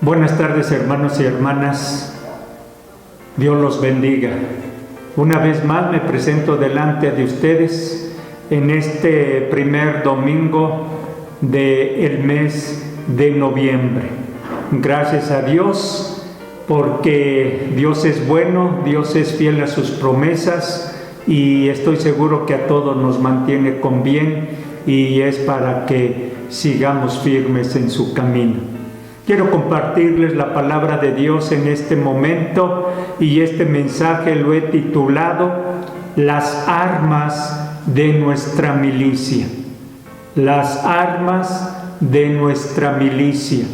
Buenas tardes, hermanos y hermanas. Dios los bendiga. Una vez más me presento delante de ustedes en este primer domingo del mes de noviembre. Gracias a Dios, porque Dios es bueno, Dios es fiel a sus promesas y estoy seguro que a todos nos mantiene con bien y es para que sigamos firmes en su camino. Quiero compartirles la palabra de Dios en este momento y este mensaje lo he titulado Las armas de nuestra milicia. Las armas de nuestra milicia.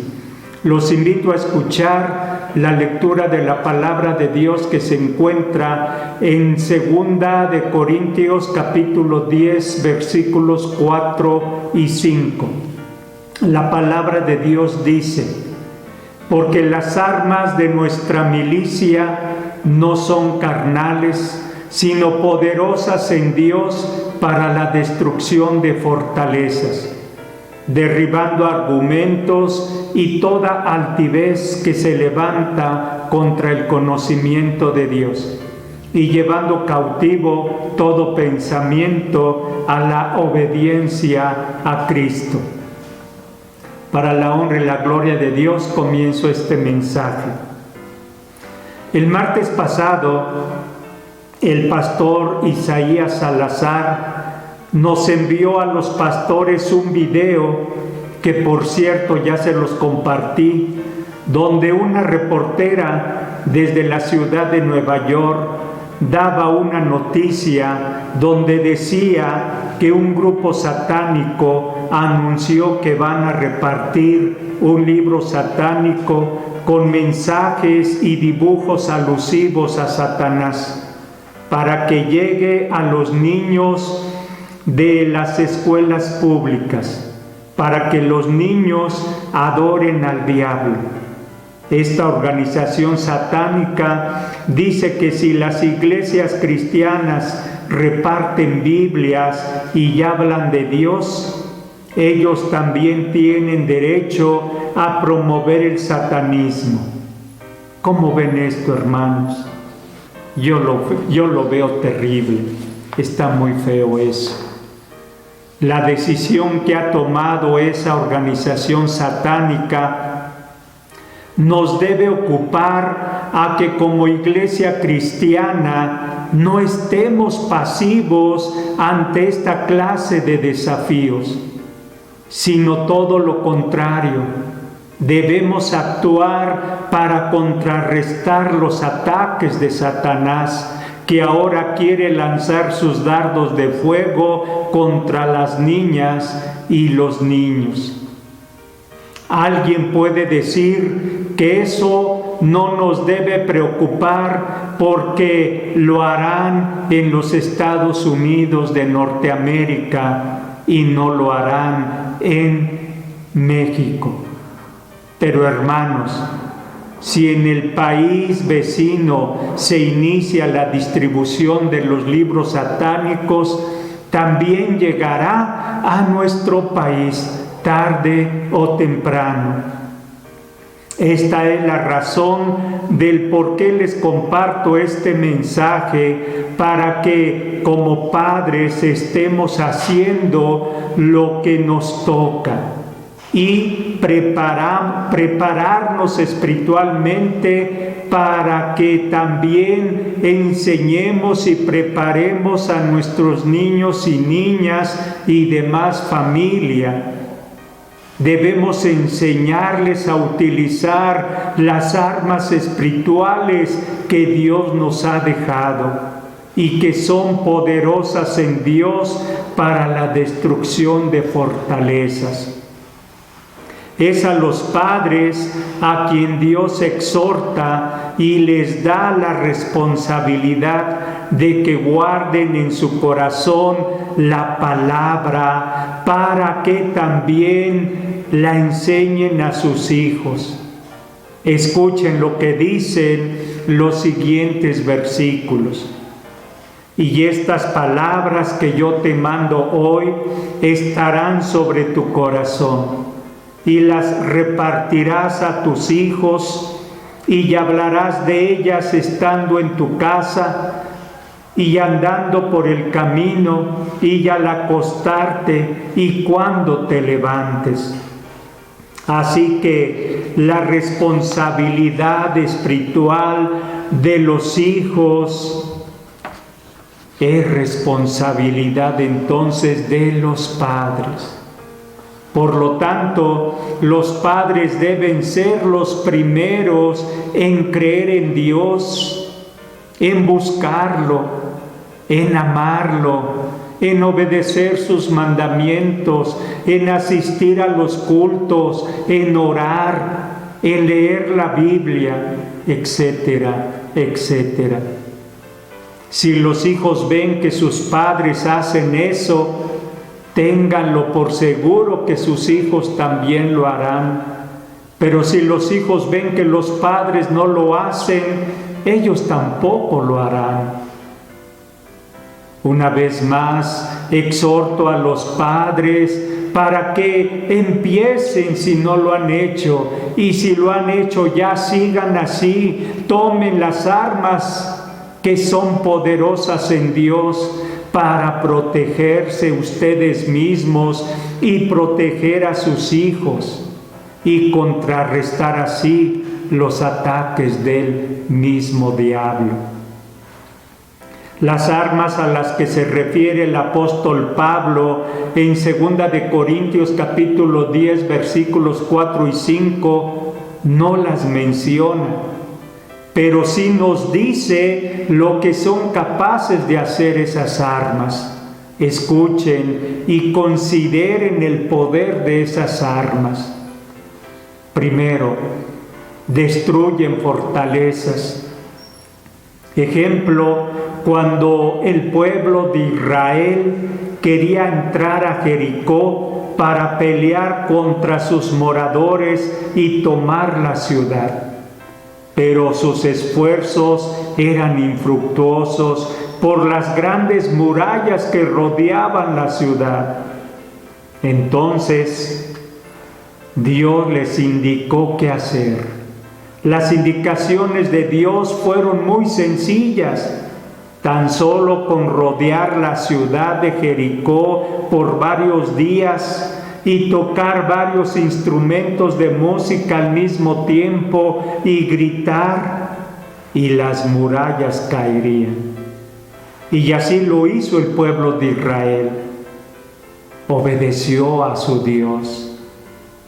Los invito a escuchar la lectura de la palabra de Dios que se encuentra en 2 de Corintios capítulo 10 versículos 4 y 5. La palabra de Dios dice: porque las armas de nuestra milicia no son carnales, sino poderosas en Dios para la destrucción de fortalezas, derribando argumentos y toda altivez que se levanta contra el conocimiento de Dios, y llevando cautivo todo pensamiento a la obediencia a Cristo. Para la honra y la gloria de Dios comienzo este mensaje. El martes pasado, el pastor Isaías Salazar nos envió a los pastores un video que, por cierto, ya se los compartí, donde una reportera desde la ciudad de Nueva York daba una noticia donde decía que un grupo satánico anunció que van a repartir un libro satánico con mensajes y dibujos alusivos a Satanás para que llegue a los niños de las escuelas públicas, para que los niños adoren al diablo. Esta organización satánica dice que si las iglesias cristianas reparten Biblias y hablan de Dios, ellos también tienen derecho a promover el satanismo. ¿Cómo ven esto, hermanos? Yo lo veo terrible. Está muy feo eso. La decisión que ha tomado esa organización satánica nos debe ocupar a que como iglesia cristiana no estemos pasivos ante esta clase de desafíos, sino todo lo contrario. Debemos actuar para contrarrestar los ataques de Satanás, que ahora quiere lanzar sus dardos de fuego contra las niñas y los niños. Alguien puede decir que eso no nos debe preocupar porque lo harán en los Estados Unidos de Norteamérica y no lo harán en México. Pero hermanos, si en el país vecino se inicia la distribución de los libros satánicos, también llegará a nuestro país tarde o temprano. Esta es la razón del por qué les comparto este mensaje, para que como padres estemos haciendo lo que nos toca y prepararnos espiritualmente para que también enseñemos y preparemos a nuestros niños y niñas y demás familia. Debemos enseñarles a utilizar las armas espirituales que Dios nos ha dejado y que son poderosas en Dios para la destrucción de fortalezas. Es a los padres a quien Dios exhorta y les da la responsabilidad de que guarden en su corazón la palabra para que también la enseñen a sus hijos. Escuchen lo que dicen los siguientes versículos. Y estas palabras que yo te mando hoy estarán sobre tu corazón. y las repartirás a tus hijos, y hablarás de ellas estando en tu casa y andando por el camino y al acostarte y cuando te levantes. Así que la responsabilidad espiritual de los hijos es responsabilidad entonces de los padres. Por lo tanto, los padres deben ser los primeros en creer en Dios, en buscarlo, en amarlo, en obedecer sus mandamientos, en asistir a los cultos, en orar, en leer la Biblia, etcétera, etcétera. Si los hijos ven que sus padres hacen eso, ténganlo por seguro que sus hijos también lo harán. Pero si los hijos ven que los padres no lo hacen, ellos tampoco lo harán. Una vez más, exhorto a los padres para que empiecen si no lo han hecho, y si lo han hecho ya sigan así, tomen las armas que son poderosas en Dios para protegerse ustedes mismos y proteger a sus hijos y contrarrestar así los ataques del mismo diablo. Las armas a las que se refiere el apóstol Pablo en 2 de Corintios capítulo 10 versículos 4 y 5 no las menciona, pero sí nos dice lo que son capaces de hacer esas armas. Escuchen y consideren el poder de esas armas. Primero, destruyen fortalezas. Ejemplo, cuando el pueblo de Israel quería entrar a Jericó para pelear contra sus moradores y tomar la ciudad. Pero sus esfuerzos eran infructuosos por las grandes murallas que rodeaban la ciudad. Entonces, Dios les indicó qué hacer. Las indicaciones de Dios fueron muy sencillas. Tan solo con rodear la ciudad de Jericó por varios días y tocar varios instrumentos de música al mismo tiempo y gritar, y las murallas caerían. Y así lo hizo el pueblo de Israel. Obedeció a su Dios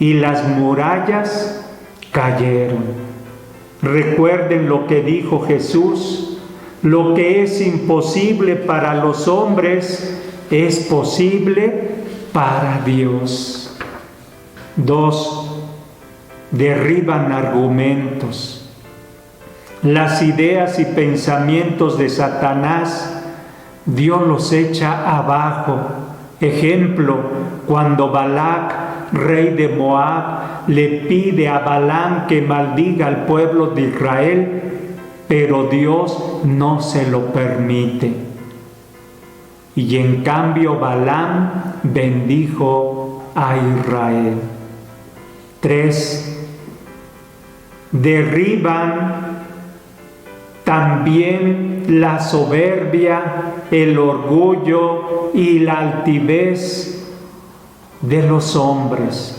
y las murallas cayeron. Recuerden lo que dijo Jesús: lo que es imposible para los hombres es posible para Dios. 2. Derriban argumentos. Las ideas y pensamientos de Satanás, Dios los echa abajo. Ejemplo, cuando Balac, rey de Moab, le pide a Balaam que maldiga al pueblo de Israel, pero Dios no se lo permite. Y en cambio Balaam bendijo a Israel. 3. Derriban también la soberbia, el orgullo y la altivez de los hombres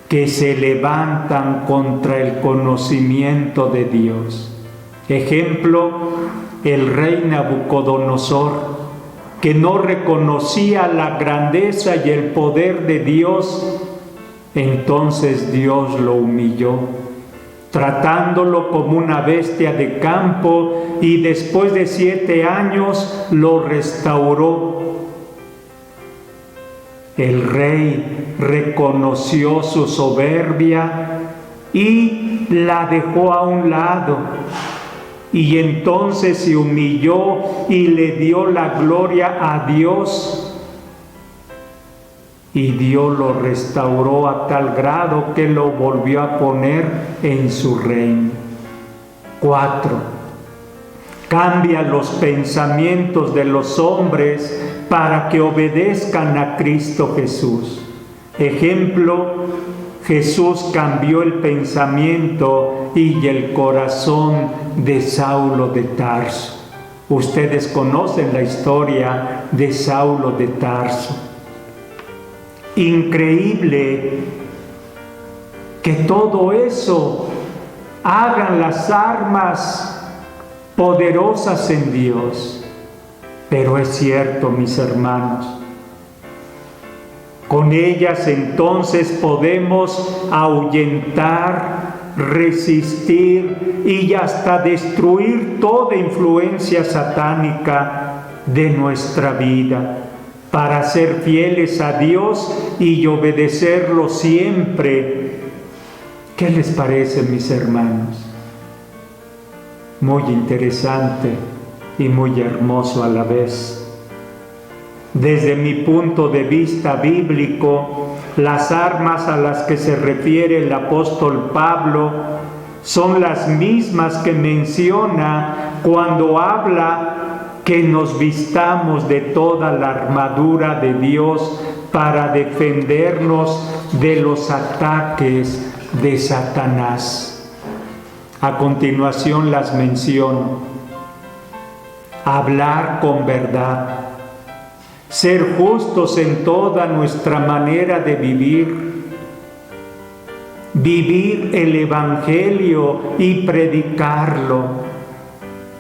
que se levantan contra el conocimiento de Dios. Ejemplo, el rey Nabucodonosor, que no reconocía la grandeza y el poder de Dios. Entonces Dios lo humilló, tratándolo como una bestia de campo, y después de 7 años lo restauró. El rey reconoció su soberbia y la dejó a un lado, y entonces se humilló y le dio la gloria a Dios. Y Dios lo restauró a tal grado que lo volvió a poner en su reino. 4. Cambia los pensamientos de los hombres para que obedezcan a Cristo Jesús. Ejemplo, Jesús cambió el pensamiento y el corazón de Saulo de Tarso. Ustedes conocen la historia de Saulo de Tarso. Increíble que todo eso hagan las armas poderosas en Dios. Pero es cierto, mis hermanos, con ellas entonces podemos ahuyentar, resistir y hasta destruir toda influencia satánica de nuestra vida, para ser fieles a Dios y obedecerlo siempre. ¿Qué les parece, mis hermanos? Muy interesante y muy hermoso a la vez. Desde mi punto de vista bíblico, las armas a las que se refiere el apóstol Pablo son las mismas que menciona cuando habla que nos vistamos de toda la armadura de Dios para defendernos de los ataques de Satanás. A continuación las menciono. Hablar con verdad, ser justos en toda nuestra manera de vivir, vivir el Evangelio y predicarlo,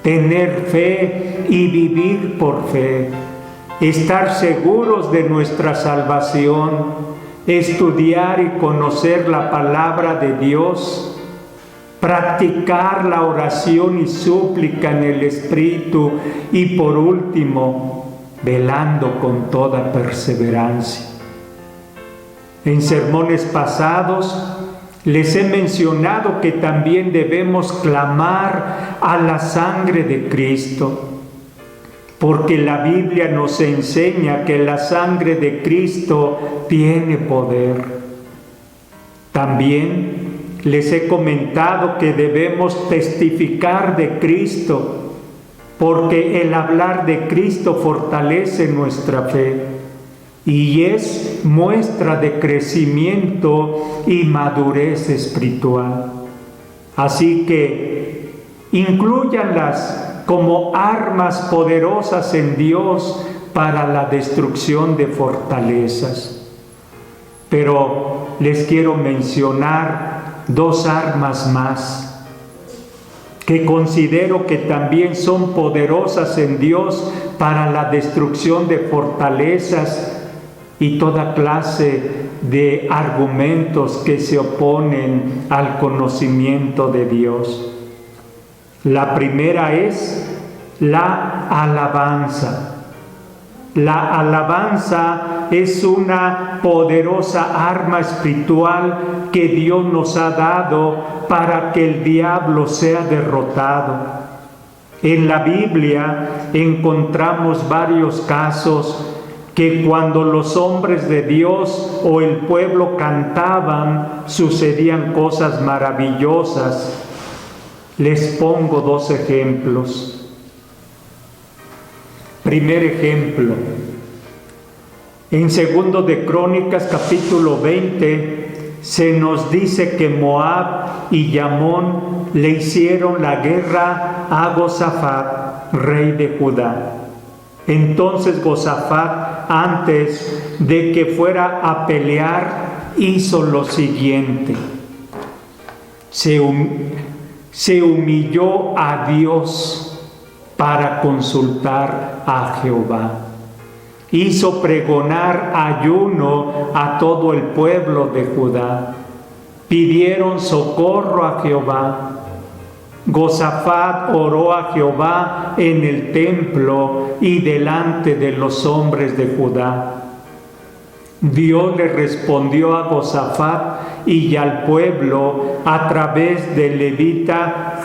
tener fe y vivir por fe, estar seguros de nuestra salvación, estudiar y conocer la palabra de Dios, practicar la oración y súplica en el Espíritu y por último, velando con toda perseverancia. En sermones pasados les he mencionado que también debemos clamar a la sangre de Cristo, porque la Biblia nos enseña que la sangre de Cristo tiene poder. También les he comentado que debemos testificar de Cristo, porque el hablar de Cristo fortalece nuestra fe y es muestra de crecimiento y madurez espiritual. Así que inclúyanlas como armas poderosas en Dios para la destrucción de fortalezas. Pero les quiero mencionar dos armas más que considero que también son poderosas en Dios para la destrucción de fortalezas y toda clase de argumentos que se oponen al conocimiento de Dios. La primera es la alabanza. La alabanza es una poderosa arma espiritual que Dios nos ha dado para que el diablo sea derrotado. En la Biblia encontramos varios casos que cuando los hombres de Dios o el pueblo cantaban, sucedían cosas maravillosas. Les pongo dos ejemplos. Primer ejemplo, en segundo de Crónicas capítulo 20 se nos dice que Moab y Amón le hicieron la guerra a Josafat, rey de Judá. Entonces Josafat, antes de que fuera a pelear, hizo lo siguiente: se humilló a Dios para consultar a Jehová. Hizo pregonar ayuno a todo el pueblo de Judá. Pidieron socorro a Jehová. Josafat oró a Jehová en el templo y delante de los hombres de Judá. Dios le respondió a Josafat y al pueblo a través del levita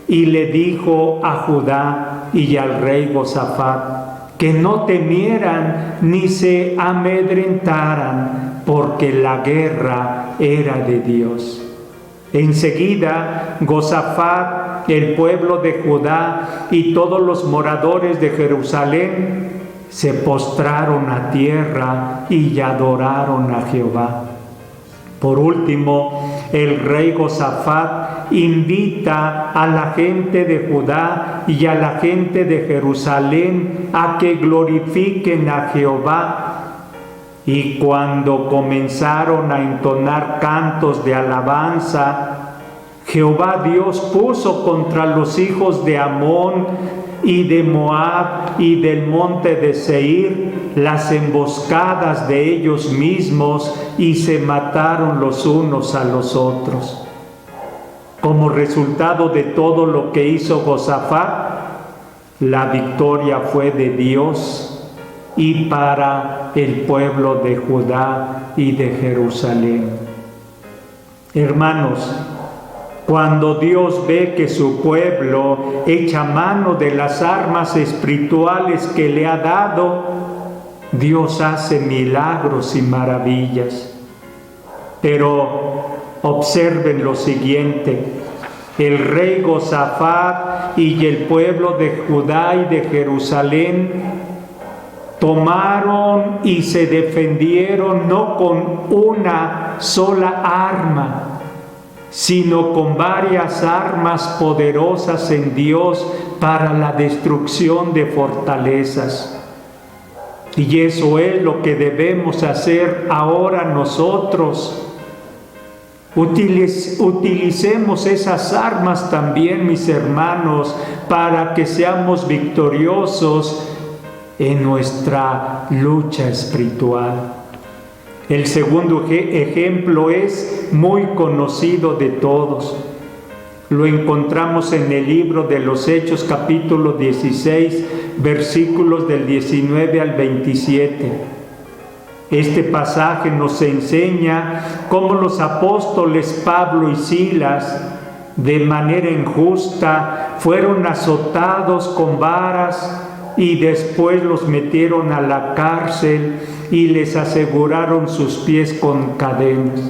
y le dijo a Judá y al rey Josafat que no temieran ni se amedrentaran, porque la guerra era de Dios. Enseguida Josafat, el pueblo de Judá y todos los moradores de Jerusalén se postraron a tierra y adoraron a Jehová. Por último, el rey Josafat invita a la gente de Judá y a la gente de Jerusalén a que glorifiquen a Jehová. Y cuando comenzaron a entonar cantos de alabanza, Jehová Dios puso contra los hijos de Amón y de Moab y del monte de Seir las emboscadas de ellos mismos y se mataron los unos a los otros. Como resultado de todo lo que hizo Josafat, la victoria fue de Dios y para el pueblo de Judá y de Jerusalén. Hermanos, cuando Dios ve que su pueblo echa mano de las armas espirituales que le ha dado, Dios hace milagros y maravillas. Pero observen lo siguiente: el rey Josafat y el pueblo de Judá y de Jerusalén tomaron y se defendieron no con una sola arma, sino con varias armas poderosas en Dios para la destrucción de fortalezas. Y eso es lo que debemos hacer ahora nosotros. Utilicemos esas armas también, mis hermanos, para que seamos victoriosos en nuestra lucha espiritual. El segundo ejemplo es muy conocido de todos. Lo encontramos en el libro de los Hechos, capítulo 16, versículos del 19 al 27. Este pasaje nos enseña cómo los apóstoles Pablo y Silas, de manera injusta, fueron azotados con varas y después los metieron a la cárcel y les aseguraron sus pies con cadenas.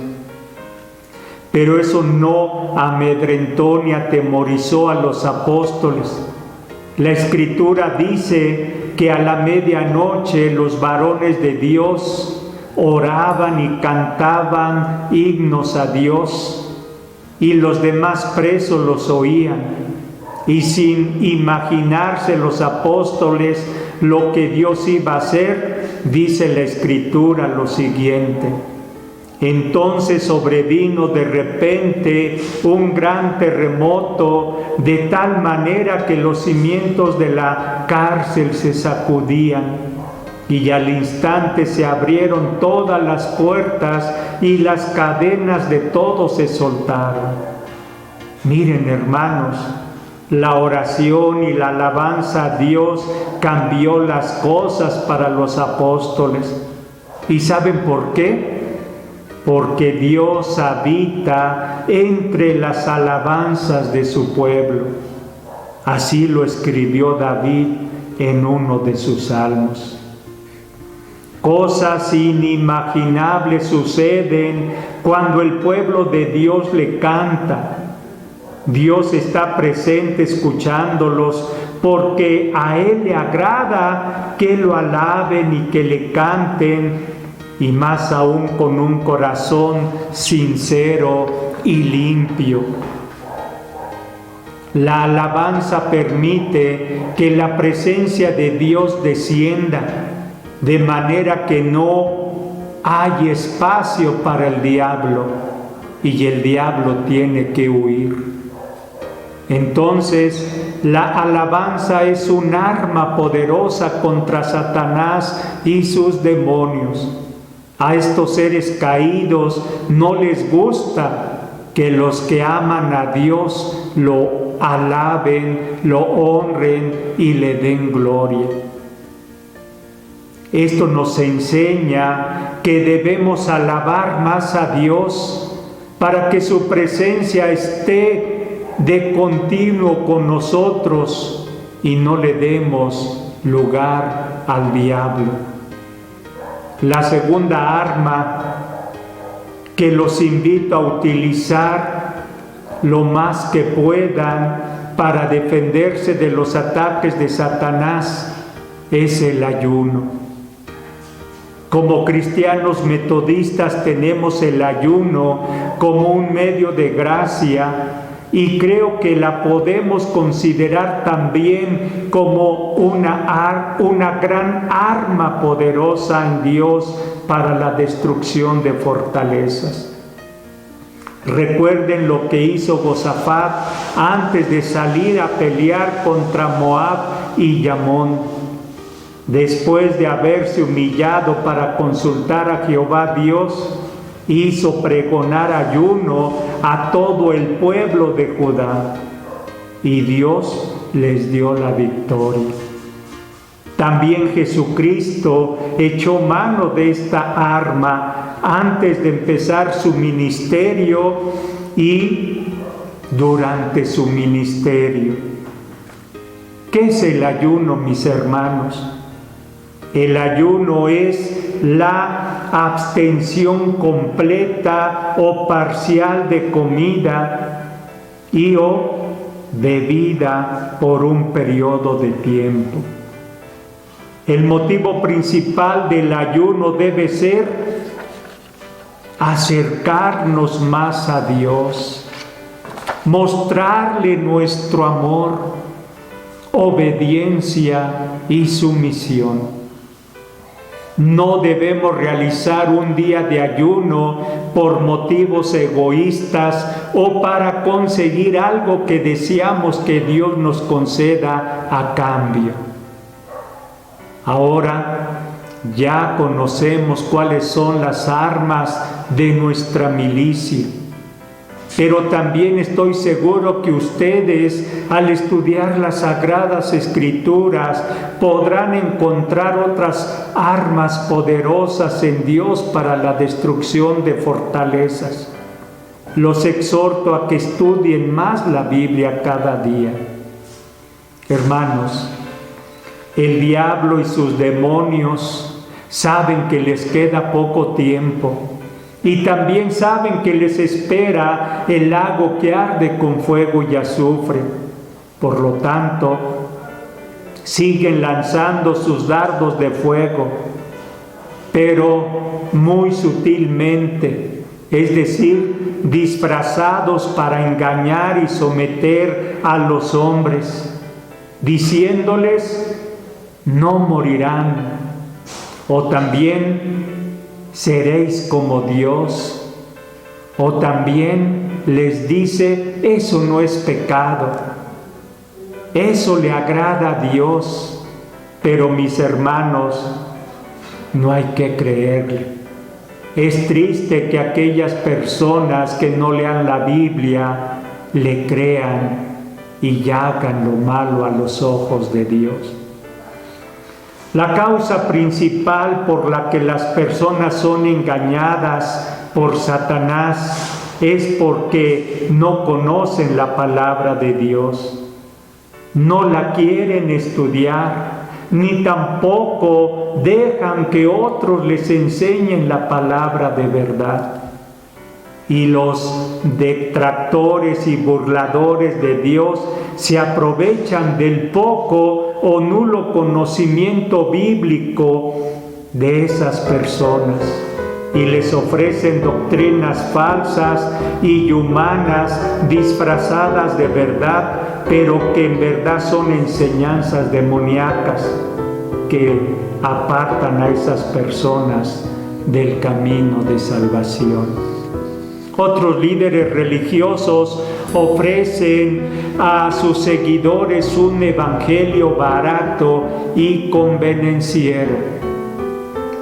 Pero eso no amedrentó ni atemorizó a los apóstoles. La Escritura dice que a la medianoche los varones de Dios oraban y cantaban himnos a Dios, y los demás presos los oían. Y sin imaginarse los apóstoles lo que Dios iba a hacer, dice la Escritura lo siguiente: entonces sobrevino de repente un gran terremoto, de tal manera que los cimientos de la cárcel se sacudían, y al instante se abrieron todas las puertas y las cadenas de todos se soltaron. Miren, hermanos, la oración y la alabanza a Dios cambió las cosas para los apóstoles. ¿Y saben por qué? Porque Dios habita entre las alabanzas de su pueblo. Así lo escribió David en uno de sus salmos. Cosas inimaginables suceden cuando el pueblo de Dios le canta. Dios está presente escuchándolos, porque a Él le agrada que lo alaben y que le canten, y más aún con un corazón sincero y limpio. La alabanza permite que la presencia de Dios descienda, de manera que no hay espacio para el diablo, y el diablo tiene que huir. Entonces, la alabanza es un arma poderosa contra Satanás y sus demonios. A estos seres caídos no les gusta que los que aman a Dios lo alaben, lo honren y le den gloria. Esto nos enseña que debemos alabar más a Dios para que su presencia esté de continuo con nosotros y no le demos lugar al diablo. La segunda arma que los invito a utilizar lo más que puedan para defenderse de los ataques de Satanás es el ayuno. Como cristianos metodistas tenemos el ayuno como un medio de gracia y creo que la podemos considerar también como una gran arma poderosa en Dios para la destrucción de fortalezas. Recuerden lo que hizo Josafat antes de salir a pelear contra Moab y Amón. Después de haberse humillado para consultar a Jehová Dios, hizo pregonar ayuno a todo el pueblo de Judá, y Dios les dio la victoria. También Jesucristo echó mano de esta arma antes de empezar su ministerio y durante su ministerio. ¿Qué es el ayuno, mis hermanos? El ayuno es la abstención completa o parcial de comida y o bebida por un periodo de tiempo. El motivo principal del ayuno debe ser acercarnos más a Dios, mostrarle nuestro amor, obediencia y sumisión. No debemos realizar un día de ayuno por motivos egoístas o para conseguir algo que deseamos que Dios nos conceda a cambio. Ahora ya conocemos cuáles son las armas de nuestra milicia. Pero también estoy seguro que ustedes, al estudiar las Sagradas Escrituras, podrán encontrar otras armas poderosas en Dios para la destrucción de fortalezas. Los exhorto a que estudien más la Biblia cada día. Hermanos, el diablo y sus demonios saben que les queda poco tiempo. Y también saben que les espera el lago que arde con fuego y azufre. Por lo tanto, siguen lanzando sus dardos de fuego, pero muy sutilmente, es decir, disfrazados para engañar y someter a los hombres, diciéndoles, no morirán, o también seréis como Dios, o también les dice, eso no es pecado, eso le agrada a Dios. Pero mis hermanos, no hay que creerle. Es triste que aquellas personas que no lean la Biblia le crean y hagan lo malo a los ojos de Dios. La causa principal por la que las personas son engañadas por Satanás es porque no conocen la palabra de Dios, no la quieren estudiar, ni tampoco dejan que otros les enseñen la palabra de verdad. Y los detractores y burladores de Dios se aprovechan del poco o nulo conocimiento bíblico de esas personas y les ofrecen doctrinas falsas y humanas disfrazadas de verdad, pero que en verdad son enseñanzas demoníacas que apartan a esas personas del camino de salvación. Otros líderes religiosos ofrecen a sus seguidores un evangelio barato y convenenciero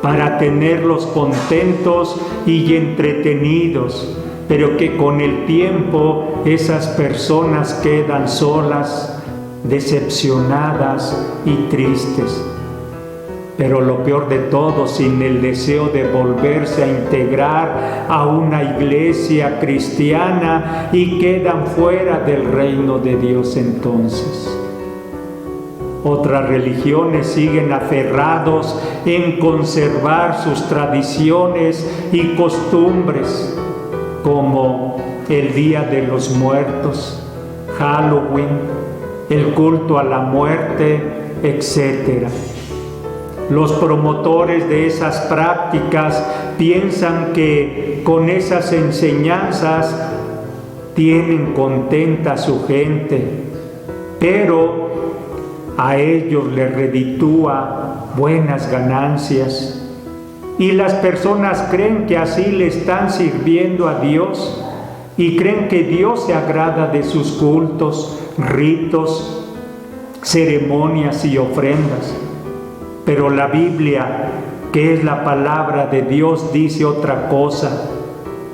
para tenerlos contentos y entretenidos, pero que con el tiempo esas personas quedan solas, decepcionadas y tristes. Pero lo peor de todo, sin el deseo de volverse a integrar a una iglesia cristiana y quedan fuera del reino de Dios entonces. Otras religiones siguen aferrados en conservar sus tradiciones y costumbres, como el Día de los Muertos, Halloween, el culto a la muerte, etc. Los promotores de esas prácticas piensan que con esas enseñanzas tienen contenta a su gente, pero a ellos les reditúa buenas ganancias. Y las personas creen que así le están sirviendo a Dios y creen que Dios se agrada de sus cultos, ritos, ceremonias y ofrendas. Pero la Biblia, que es la palabra de Dios, dice otra cosa.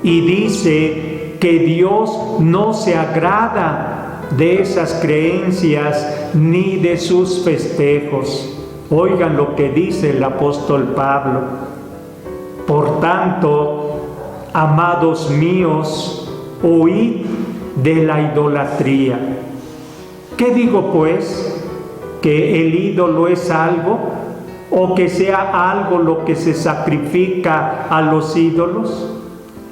Y dice que Dios no se agrada de esas creencias ni de sus festejos. Oigan lo que dice el apóstol Pablo. Por tanto, amados míos, huid de la idolatría. ¿Qué digo pues? ¿Que el ídolo es algo? ¿O que sea algo lo que se sacrifica a los ídolos?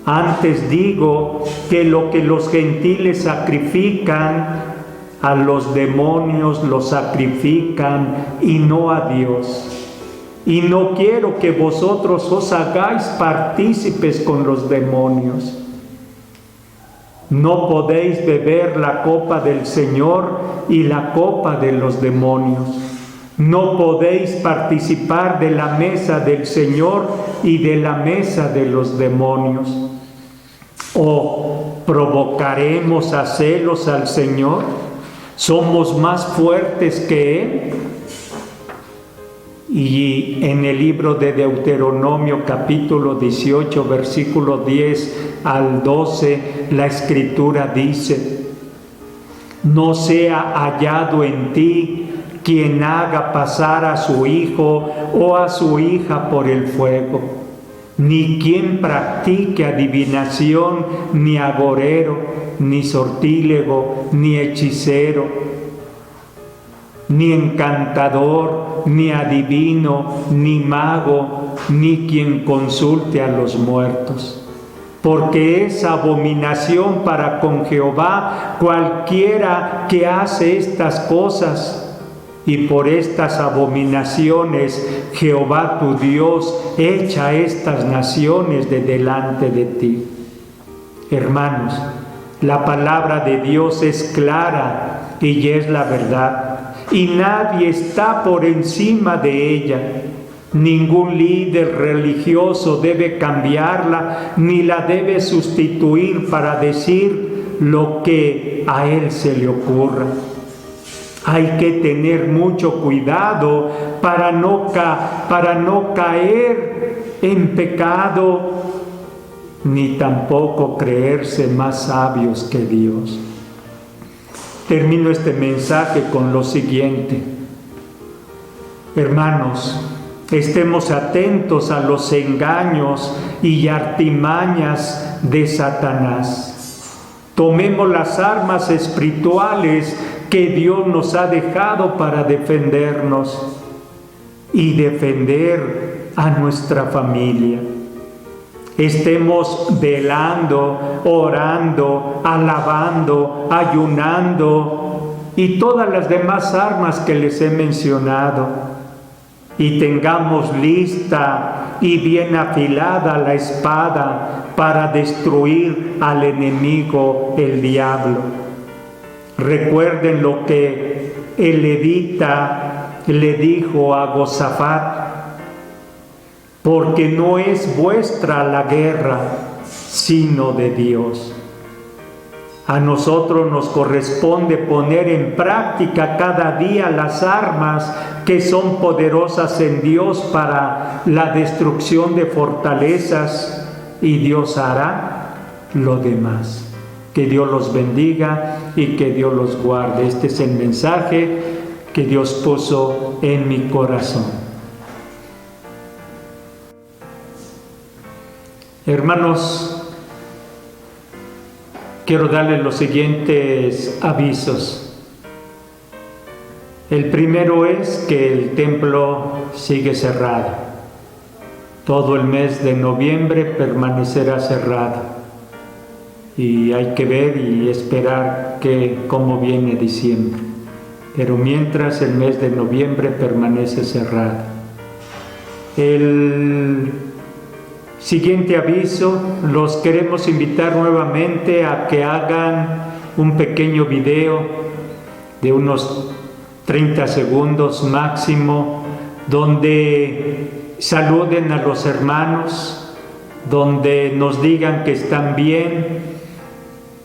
Antes digo que lo que los gentiles sacrifican, a los demonios los sacrifican y no a Dios. Y no quiero que vosotros os hagáis partícipes con los demonios. No podéis beber la copa del Señor y la copa de los demonios. No podéis participar de la mesa del Señor y de la mesa de los demonios. ¿O provocaremos a celos al Señor? ¿Somos más fuertes que Él? Y en el libro de Deuteronomio capítulo 18, versículo 10 al 12, la Escritura dice: no sea hallado en ti quien haga pasar a su hijo o a su hija por el fuego, ni quien practique adivinación, ni agorero, ni sortílego, ni hechicero, ni encantador, ni adivino, ni mago, ni quien consulte a los muertos. Porque es abominación para con Jehová cualquiera que hace estas cosas. Y por estas abominaciones Jehová tu Dios echa estas naciones de delante de ti. Hermanos, la palabra de Dios es clara y es la verdad, y nadie está por encima de ella. Ningún líder religioso debe cambiarla ni la debe sustituir para decir lo que a él se le ocurra. Hay que tener mucho cuidado para no caer en pecado, ni tampoco creerse más sabios que Dios. Termino este mensaje con lo siguiente. Hermanos, estemos atentos a los engaños y artimañas de Satanás. Tomemos las armas espirituales que Dios nos ha dejado para defendernos y defender a nuestra familia. Estemos velando, orando, alabando, ayunando y todas las demás armas que les he mencionado. Y tengamos lista y bien afilada la espada para destruir al enemigo, el diablo. Recuerden lo que el levita le dijo a Josafat: porque no es vuestra la guerra, sino de Dios. A nosotros nos corresponde poner en práctica cada día las armas que son poderosas en Dios para la destrucción de fortalezas, y Dios hará lo demás. Que Dios los bendiga y que Dios los guarde. Este es el mensaje que Dios puso en mi corazón. Hermanos, quiero darles los siguientes avisos. El primero es que el templo sigue cerrado. Todo el mes de noviembre permanecerá cerrado. Y hay que ver y esperar cómo viene diciembre. Pero mientras, el mes de noviembre permanece cerrado. El siguiente aviso, los queremos invitar nuevamente a que hagan un pequeño video de unos 30 segundos máximo, donde saluden a los hermanos, donde nos digan que están bien,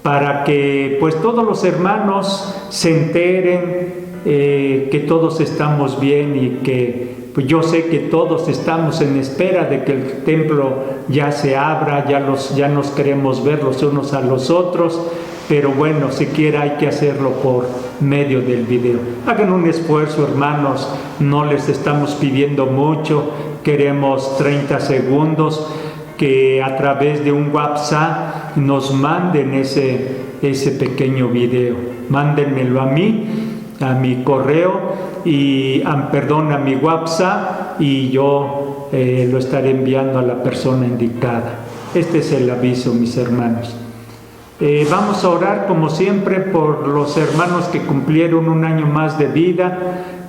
para que pues todos los hermanos se enteren que todos estamos bien y que pues yo sé que todos estamos en espera de que el templo ya se abra, ya nos queremos ver los unos a los otros, pero bueno, siquiera hay que hacerlo por medio del video. Hagan un esfuerzo, hermanos, no les estamos pidiendo mucho, queremos 30 segundos, que a través de un WhatsApp nos manden ese pequeño video. Mándenmelo a mí, a mi correo, a mi WhatsApp, y yo lo estaré enviando a la persona indicada. Este es el aviso, mis hermanos. Vamos a orar como siempre por los hermanos que cumplieron un año más de vida.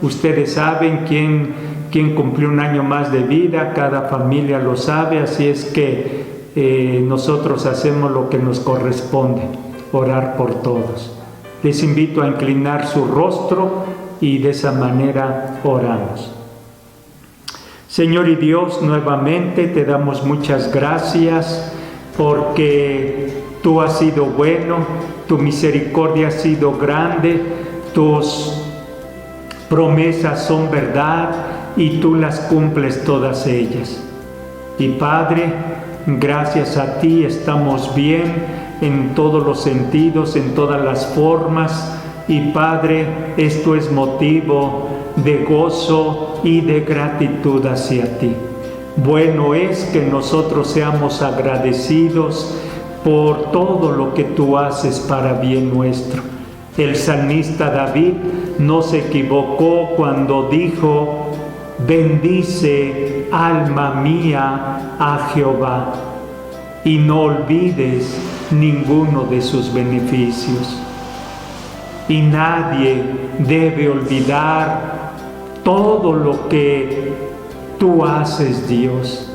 Ustedes saben quién cumplió un año más de vida, cada familia lo sabe, así es que nosotros hacemos lo que nos corresponde, orar por todos. Les invito a inclinar su rostro y de esa manera oramos. Señor y Dios, nuevamente te damos muchas gracias porque tú has sido bueno, tu misericordia ha sido grande, tus promesas son verdad y tú las cumples todas ellas. Y Padre, gracias a ti estamos bien en todos los sentidos, en todas las formas, y Padre, esto es motivo de gozo y de gratitud hacia ti. Bueno es que nosotros seamos agradecidos por todo lo que tú haces para bien nuestro. El salmista David no se equivocó cuando dijo: bendice, alma mía, a Jehová, y no olvides ninguno de sus beneficios. Y nadie debe olvidar todo lo que tú haces, Dios.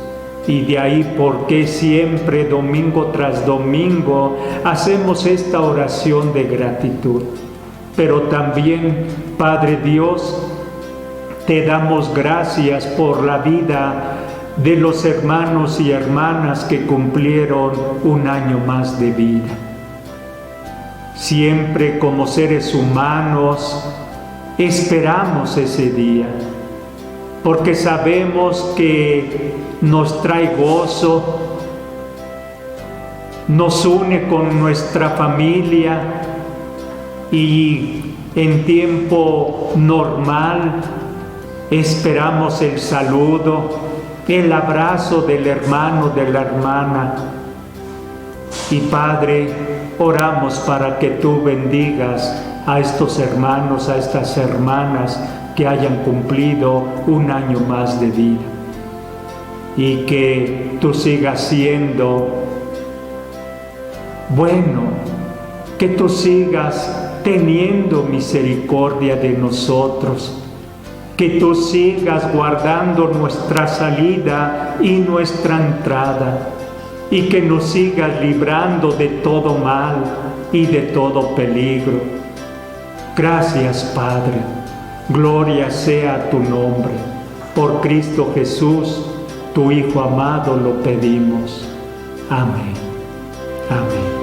Y de ahí porque siempre, domingo tras domingo, hacemos esta oración de gratitud. Pero también, Padre Dios, te damos gracias por la vida de los hermanos y hermanas que cumplieron un año más de vida. Siempre como seres humanos esperamos ese día, porque sabemos que nos trae gozo, nos une con nuestra familia, y en tiempo normal esperamos el saludo, el abrazo del hermano, de la hermana. Y Padre, oramos para que tú bendigas a estos hermanos, a estas hermanas que hayan cumplido un año más de vida, y que tú sigas siendo bueno, que tú sigas teniendo misericordia de nosotros, que tú sigas guardando nuestra salida y nuestra entrada, y que nos sigas librando de todo mal y de todo peligro. Gracias, Padre. Gloria sea a tu nombre. Por Cristo Jesús, tu Hijo amado, lo pedimos. Amén. Amén.